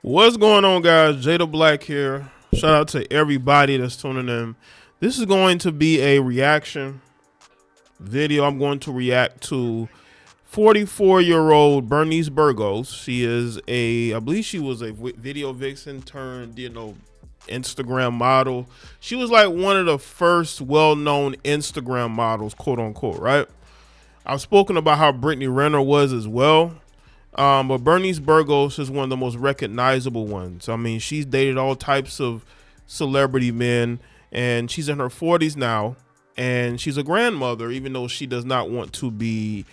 What's going on, guys? Jada Black here. Shout out to everybody that's tuning in. This is going to be a reaction video. I'm going to react to 44-year-old Bernice Burgos. She is I believe she was a video vixen turned, Instagram model. She was like one of the first well-known Instagram models, quote unquote, right? I've spoken about how Brittany Renner was as well. But Bernice Burgos is one of the most recognizable ones. I mean, she's dated all types of celebrity men, and she's in her 40s now, and she's a grandmother, even though she does not want to be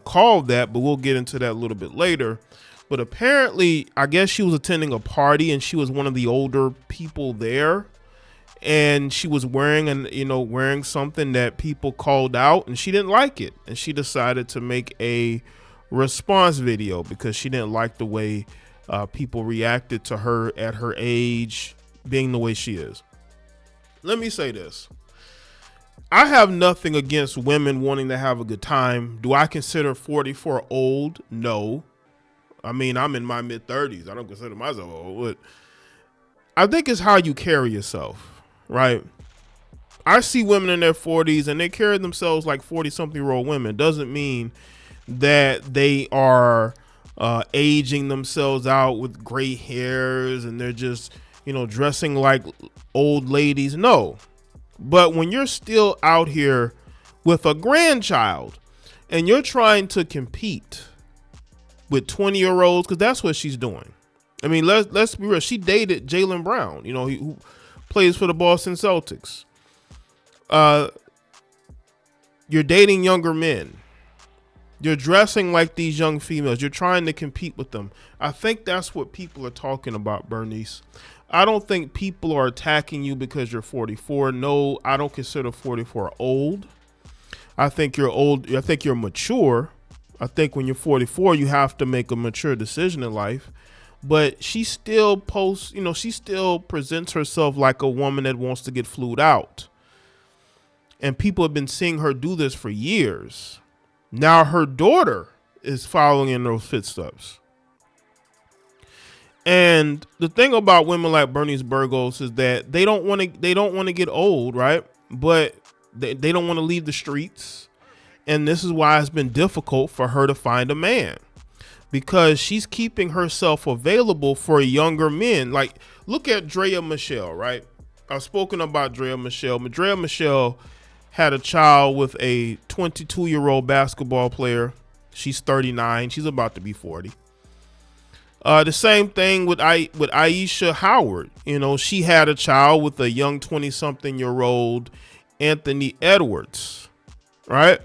called that, but we'll get into that a little bit later. But apparently, I guess she was attending a party, and she was one of the older people there, and she was wearing something that people called out, and she didn't like it, and she decided to make a response video because she didn't like the way people reacted to her at her age, being the way she is. Let me say this. I have nothing against women wanting to have a good time. Do I consider 44 old? No. I mean, I'm in my mid-30s. I don't consider myself old, but I think it's how you carry yourself, right? I see women in their 40s and they carry themselves like 40-something-year-old women. Doesn't mean that they are aging themselves out with gray hairs and they're just, dressing like old ladies. No. But when you're still out here with a grandchild and you're trying to compete with 20-year-olds, because that's what she's doing. I mean, let's be real. She dated Jaylen Brown, who plays for the Boston Celtics. You're dating younger men. You're dressing like these young females. You're trying to compete with them. I think that's what people are talking about, Bernice. I don't think people are attacking you because you're 44. No, I don't consider 44 old. I think you're old. I think you're mature. I think when you're 44, you have to make a mature decision in life. But she still posts, she still presents herself like a woman that wants to get flued out. And people have been seeing her do this for years. Now her daughter is following in those footsteps. And the thing about women like Bernice Burgos is that they don't want to get old, right? But they don't want to leave the streets. And this is why it's been difficult for her to find a man, because she's keeping herself available for younger men. Like, look at Drea Michelle, right? I've spoken about Drea Michelle. Drea Michelle had a child with a 22-year-old basketball player. She's 39. She's about to be 40. The same thing with Aisha Howard. She had a child with a young 20-something-year-old Anthony Edwards, right?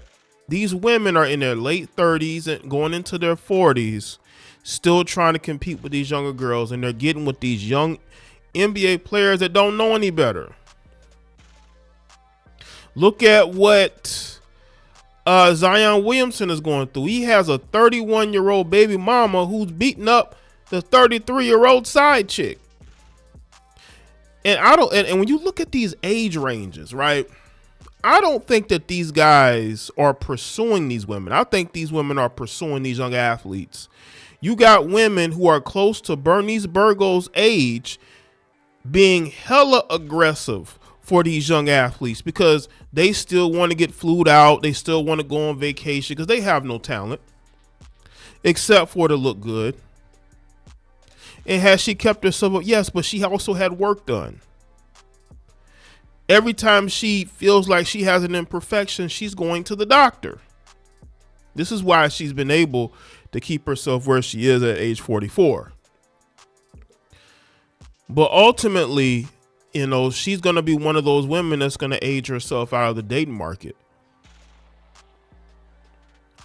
These women are in their late 30s and going into their 40s, still trying to compete with these younger girls, and they're getting with these young NBA players that don't know any better. Look at what Zion Williamson is going through. He has a 31-year-old baby mama who's beating up the 33-year-old side chick. And and when you look at these age ranges, right? I don't think that these guys are pursuing these women. I think these women are pursuing these young athletes. You got women who are close to Bernice Burgos' age being hella aggressive for these young athletes because they still want to get flued out. They still want to go on vacation because they have no talent except for to look good. And has she kept herself up? Yes, but she also had work done. Every time she feels like she has an imperfection, she's going to the doctor. This is why she's been able to keep herself where she is at age 44. But ultimately, she's going to be one of those women that's going to age herself out of the dating market.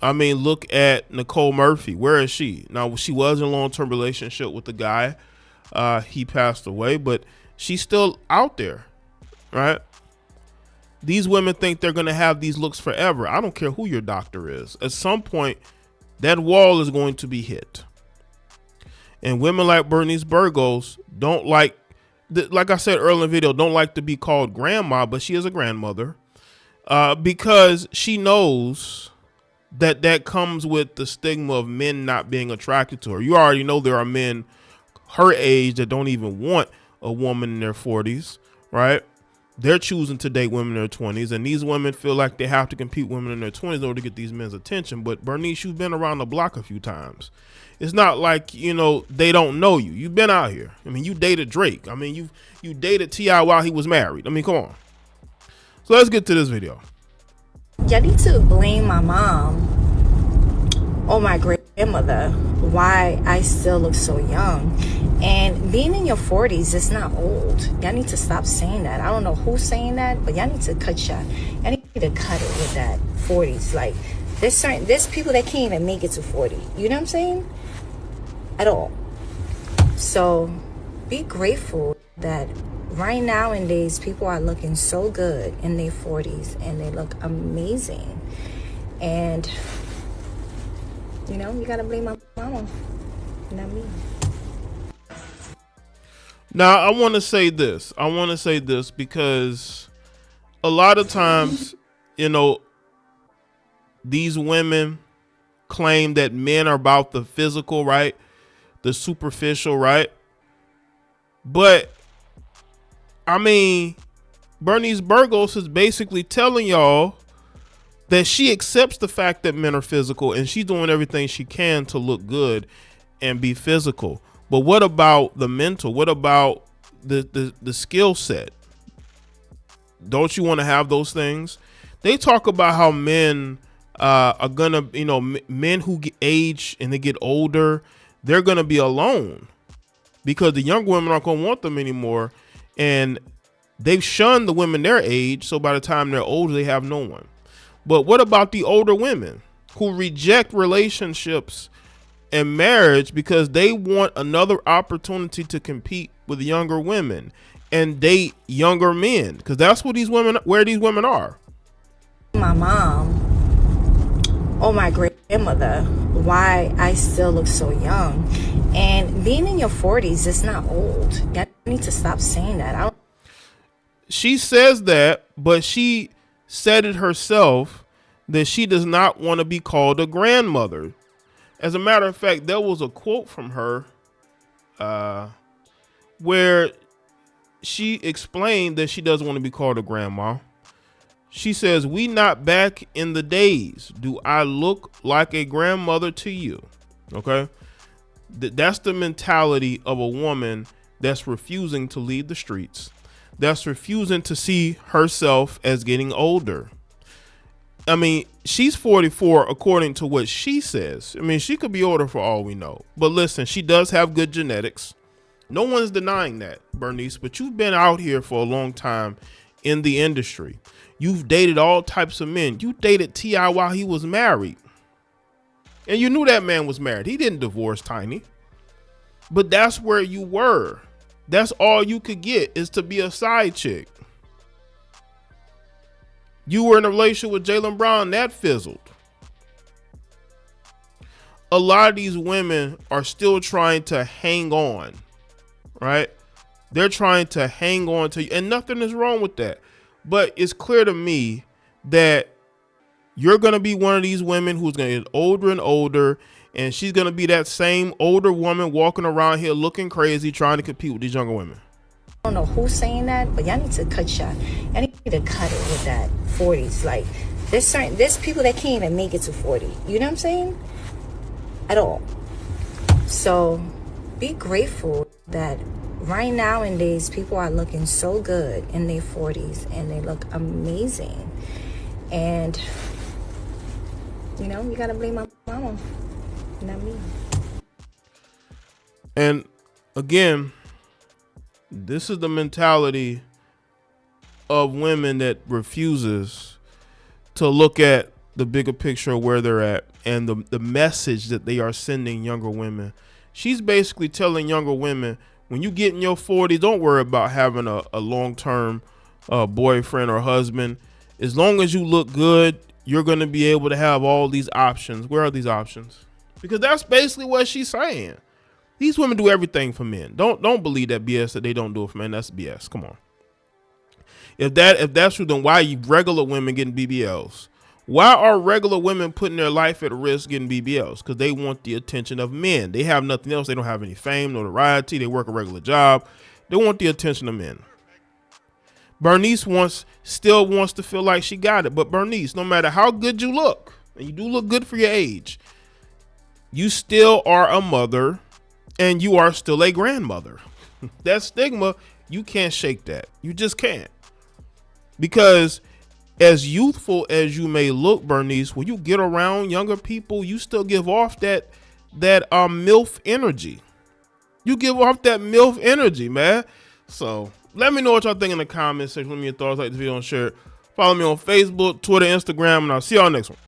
I mean, look at Nicole Murphy. Where is she? Now, she was in a long-term relationship with the guy. He passed away, but she's still out there, right? These women think they're going to have these looks forever. I don't care who your doctor is. At some point, that wall is going to be hit. And women like Bernice Burgos don't like I said earlier in the video, don't like to be called grandma, but she is a grandmother because she knows that comes with the stigma of men not being attracted to her. You already know there are men her age that don't even want a woman in their 40s, right? They're choosing to date women in their 20s, and these women feel like they have to compete with women in their 20s in order to get these men's attention. But Bernice, you've been around the block a few times. It's not like, they don't know you. You've been out here. I mean, you dated Drake. I mean, you dated T.I. while he was married. I mean, come on. So let's get to this video. Y'all need to blame my mom or my grandmother why I still look so young. And being in your 40s is not old. Y'all need to stop saying that. I don't know who's saying that, but y'all need to cut y'all need to cut it with that 40s. Like, there's people that can't even make it to 40. You know what I'm saying? At all. So be grateful that right nowadays people are looking so good in their 40s and they look amazing. And you gotta blame my mama, not me. Now, I want to say this. Because a lot of times, these women claim that men are about the physical, right? The superficial, right? But, I mean, Bernice Burgos is basically telling y'all that she accepts the fact that men are physical and she's doing everything she can to look good and be physical. But what about the mental? What about the skill set? Don't you want to have those things? They talk about how men are gonna, men who age and they get older, they're gonna be alone because the young women aren't gonna want them anymore, and they've shunned the women their age. So by the time they're older, they have no one. But what about the older women who reject relationships and marriage because they want another opportunity to compete with younger women and date younger men? Because that's what where these women are. My mom or my grandmother why I still look so young. And being in your 40s is not old. Y'all need to stop saying that. She says that, but she said it herself that she does not want to be called a grandmother. As a matter of fact, there was a quote from her where she explained that she doesn't want to be called a grandma. She says, "We not back in the days. Do I look like a grandmother to you?" Okay. That's the mentality of a woman that's refusing to leave the streets, that's refusing to see herself as getting older. I mean, she's 44 according to what she says. I mean, she could be older for all we know. But listen, she does have good genetics. No one's denying that, Bernice, but you've been out here for a long time in the industry. You've dated all types of men. You dated T.I. while he was married. And you knew that man was married. He didn't divorce Tiny. But that's where you were. That's all you could get, is to be a side chick. You were in a relationship with Jaylen Brown, that fizzled. A lot of these women are still trying to hang on, right? They're trying to hang on to you, and nothing is wrong with that. But it's clear to me that you're going to be one of these women who's going to get older and older, and she's going to be that same older woman walking around here looking crazy, trying to compete with these younger women. I don't know who's saying that, but y'all need to cut need to cut it with that 40s. Like, there's people that can't even make it to 40. You know what I'm saying? At all. So be grateful that right nowadays people are looking so good in their 40s and they look amazing. And you gotta blame my mama, not me. And again, this is the mentality of women that refuses to look at the bigger picture of where they're at and the message that they are sending younger women. She's basically telling younger women, when you get in your 40s, don't worry about having a long-term boyfriend or husband. As long as you look good, you're going to be able to have all these options. Where are these options? Because that's basically what she's saying. These women do everything for men. Don't believe that BS that they don't do it for men. That's BS. Come on. If that's true, then why are you regular women getting BBLs? Why are regular women putting their life at risk getting BBLs? Because they want the attention of men. They have nothing else. They don't have any fame, notoriety. They work a regular job. They want the attention of men. Bernice still wants to feel like she got it. But Bernice, no matter how good you look, and you do look good for your age, you still are a mother and you are still a grandmother. That stigma, you can't shake that. You just can't. Because as youthful as you may look, Bernice, when you get around younger people, you still give off that MILF energy. You give off that MILF energy, man. So let me know what y'all think in the comments section. Let me know your thoughts, like the video, and share it. Follow me on Facebook, Twitter, Instagram, and I'll see y'all next one.